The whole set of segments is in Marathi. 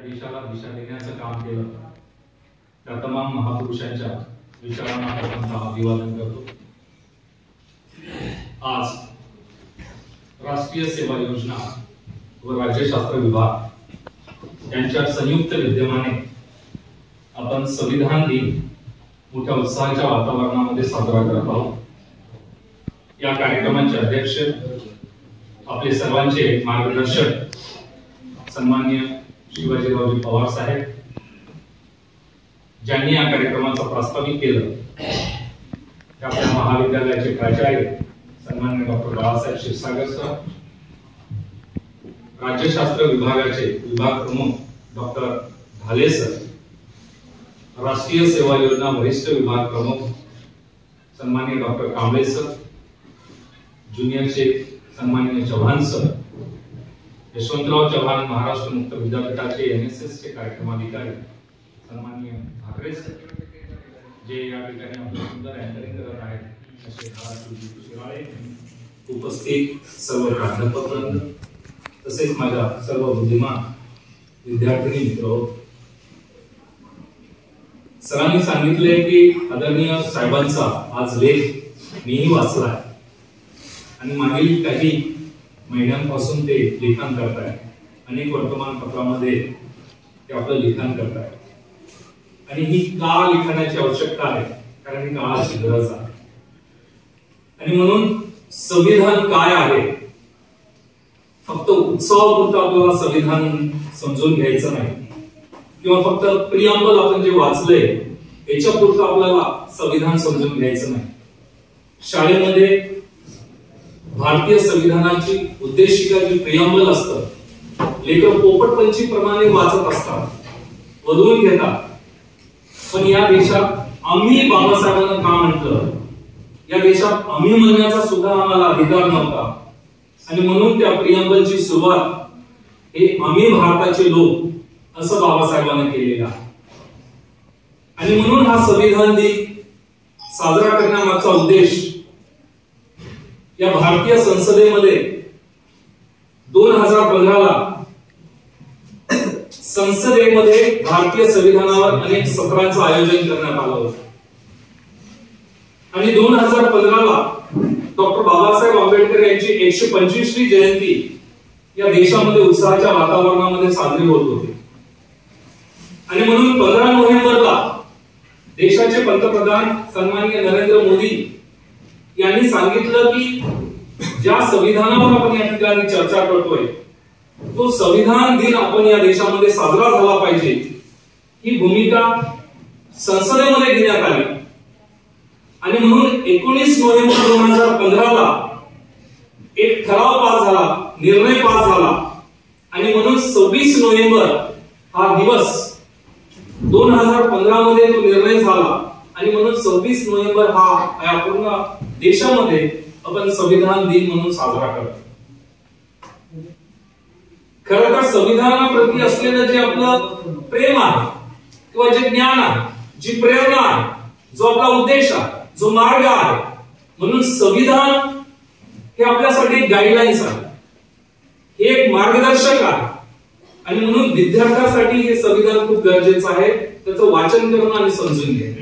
देशाला दिशा देण्याचं काम केलं त्या तमाम महापुरुषांच्या विचारांना प्रथमतः अभिवादन करतो। आज राष्ट्रीय सेवा योजना व राज्यशास्त्र विभाग यांच्या संयुक्त विद्यमाने आपण संविधान दिन मोठ्या उत्साहाच्या वातावरणामध्ये साजरा करत आहोत। या कार्यक्रमाचे अध्यक्ष आपले सर्वांचे मार्गदर्शक सन्माननीय शिवाजीरावजी पवार साहेब, ज्यांनी या कार्यक्रमाचं प्रास्ताविक केलं त्या आपल्या महाविद्यालयाचे प्राचार्य सन्माननीय डॉक्टर बाळासाहेब क्षीरसागर सर, राज्यशास्त्र विभागाचे विभाग प्रमुख डॉक्टर ढाले सर, राष्ट्रीय सेवा योजना वरिष्ठ विभाग प्रमुख सन्माननीय डॉक्टर कांबळे सर, ज्युनियरचे सन्माननीय चव्हाण सर, यशवंतराव चव्हाण महाराष्ट्र मुक्त विद्यापीठाचे एनएसएस चे कार्यक्रमाधिकारी सन्माननीय भाकरे सर, जे या ठिकाणी आपलं सुंदर अँकरिंग करत आहेत असे शिराळे, उपस्थित सर्व प्राध्यापक वृंद, तसेच माझ्या सर्व बुद्धिमान विद्यार्थी मित्र, सरांनी सांगितले की आदरणीय साहेबांचा आज लेख मीही वाचलाय आणि मागील काही महिन्यांपासून ते लिखाण करताय। अनेक वर्तमानपत्रामध्ये ते आपलं लिखाण करताय आणि ही का लिखाणाची आवश्यकता आहे, कारण ही काळाची गरज आहे। आणि म्हणून संविधान काय आहे, फक्त उत्सवापुरतं आपल्याला संविधान समजून घ्यायचं नाही किंवा फक्त प्रिअम्बल आपण जे वाचलंय याच्यापुरतं आपल्याला संविधान समजून घ्यायचं नाही। शाळेमध्ये भारतीय संविधानाची उद्देशिका जी प्रिअम्बल असतं, लेखक पोपटपंची प्रमाणे वाचत असतात, वधवून घेतात, पण या देशात आम्ही बाबासाहेबांना का म्हटलं, या देशात आम्ही म्हणण्याचा सुद्धा आम्हाला अधिकार नव्हता आणि म्हणून त्या प्रिअम्बलची सुरुवात हे आम्ही भारताचे लोक असं बाबासाहेबांनी केलेलं आहे। आणि म्हणून हा संविधान दिन साजरा करण्यामागचा उद्देश या भारतीय संसदेमध्ये 2015 ला संसदेमध्ये भारतीय संविधानावर अनेक सत्रांचं आयोजन करण्यात आलं होतं आणि 2015 ला डॉक्टर बाबासाहेब आंबेडकर यांची 125वी जयंती या देशामध्ये उत्साहाच्या वातावरणामध्ये साजरी होत होती। आणि म्हणून 15 नोव्हेंबरला देशाचे पंतप्रधान सन्माननीय नरेंद्र मोदी यांनी सांगितलं की ज्या संविधानावर आपण या ठिकाणी चर्चा करतोय तो संविधान दिन आपण या देशामध्ये साजरा झाला पाहिजे, ही भूमिका संसदेमध्ये घेण्यात आली। आणि म्हणून 19 नोव्हेंबर 2015 ला एक ठराव पास झाला, निर्णय पास झाला आणि म्हणून 26 नोव्हेंबर हा दिवस 2015 मध्ये तो निर्णय झाला आणि म्हणून 26 नोव्हेंबर हा पूर्ण देशामध्ये आपण संविधान दिन म्हणून साजरा करतो। खरं तर संविधानाप्रती असलेलं जे आपलं प्रेम आहे किंवा जे ज्ञान आहे, जी प्रेरणा आहे, जो आपला उद्देश आहे, जो मार्ग आहे, म्हणून संविधान हे आपल्यासाठी गाईडलाईन्स आहे, हे एक मार्गदर्शक आहे आणि म्हणून विद्यार्थ्यांसाठी हे संविधान खूप गरजेचं आहे, त्याचं वाचन करणं आणि समजून घेणं।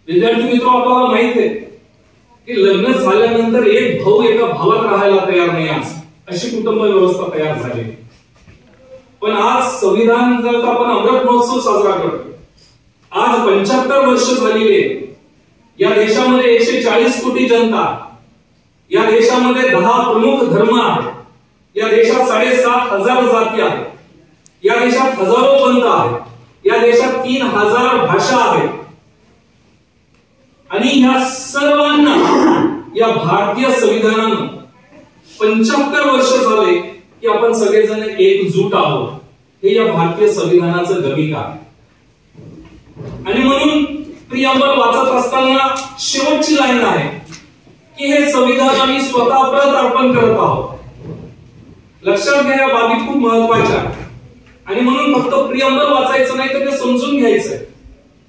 विद्यार्थी मित्र, आपल्याला माहित आहे की लग्न झाल्यानंतर एक भाऊ एका भावात राहायला तयार नाही, आज अशी कुटुंब व्यवस्था तयार झाली। पण आज संविधान जर आपण अमृत महोत्सव साजरा करतो, आज 75 वर्ष झालेले, या देशामध्ये 140 कोटी जनता, या देशामध्ये 10 प्रमुख धर्म आहेत, या देशात 7,500 जाती आहेत, या देशात हजारो पंथ आहेत, या देशात 3000 भाषा आहेत आणि ह्या सर्वांना या भारतीय संविधानानं 75 वर्ष झाले की आपण सगळेजण एकजूट आहोत, हे या भारतीय संविधानाचं गमिक आहे। आणि म्हणून प्रिअम्बल वाचत असताना शेवटची लाईन आहे की हे संविधान आम्ही स्वतः परत अर्पण करत आहोत। लक्षात घ्या, या बाबी खूप महत्वाच्या आहेत आणि म्हणून फक्त प्रिअम्बल वाचायचं नाही तर ते समजून घ्यायचंय।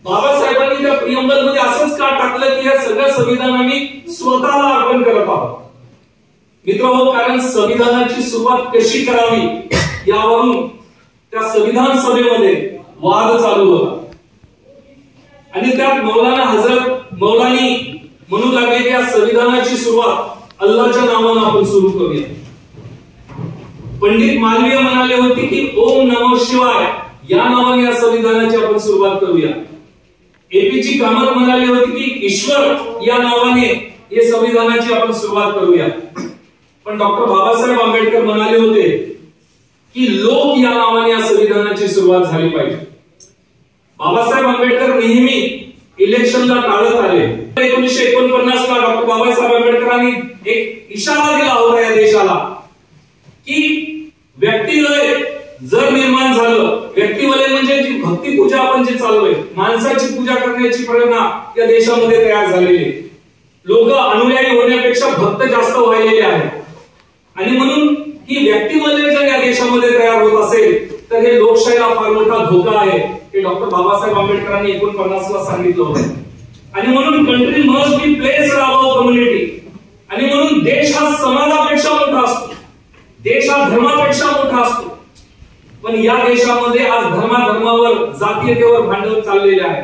बाबासाहेबांनी त्या प्रिअम्बल मध्ये असंच का टाकलं की हे सगळं संविधान आम्ही स्वतःला अर्पण करत आहोत। मित्रहो, कारण संविधानाची सुरुवात कशी करावी यावरून त्या संविधान सभेमध्ये वाद चालू होता आणि त्यात मौलानी म्हणू लागले की या संविधानाची सुरुवात अल्लाहच्या नावानं आपण सुरू करूया. पंडित मालवीय म्हणाले होते की ओम नमः शिवाय या नावाने या संविधानाची आपण सुरुवात करूया. एपीजी कामत म्हणाले होते की ईश्वर या नावाने या संविधानाची आपण सुरुवात करूया. पण डॉक्टर बाबासाहेब आंबेडकर म्हणाले होते की लोक या नावाने या संविधानाची सुरुवात झाली पाहिजे. बाबासाहेब आंबेडकर नेहमी इलेक्शनला टाळत आले. 1949 ला डॉक्टर बाबासाहेब आंबेडकरांनी एक इशारा दिला होता या देशाला की व्यक्तिलय जर निर्माण झालं, व्यक्तिवलय म्हणजे जी भक्ती पूजा आपण जे चाललोय, माणसाची पूजा करण्याची प्रेरणा या देशामध्ये तयार झालेली. लोक अनुयायी होण्यापेक्षा भक्त जास्त व्हायलेले आहेत आणि म्हणून ही व्यक्तिवलय जर या देशामध्ये तयार होत असेल तर हे लोकशाहीला फार मोठा धोका आहे. हे डॉक्टर बाबासाहेब आंबेडकरांनी 49 ला सांगितलं होतं. आणि म्हणून country must be placed above community. आणि म्हणून देश हा समाजापेक्षा मोठा असतो, देश हा धर्मापेक्षा मोठा असतो. पण या देशामध्ये आज धर्मावर जातीयतेवर भांडण चाललेले आहे.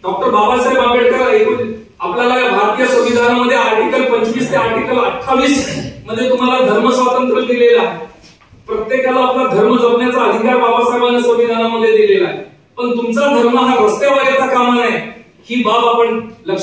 डॉक्टर बाबासाहेब आंबेडकर आपल्याला या भारतीय संविधानामध्ये आर्टिकल 25 ते आर्टिकल 28 मध्ये तुम्हाला धर्म स्वातंत्र्य दिलेलं आहे. प्रत्येकाला आपला धर्म जपण्याचा अधिकार बाबासाहेबांनी संविधानामध्ये दिलेला आहे. पण तुमचा धर्म हा रस्त्यावर येता कामा नये ही बाब आपण लक्षात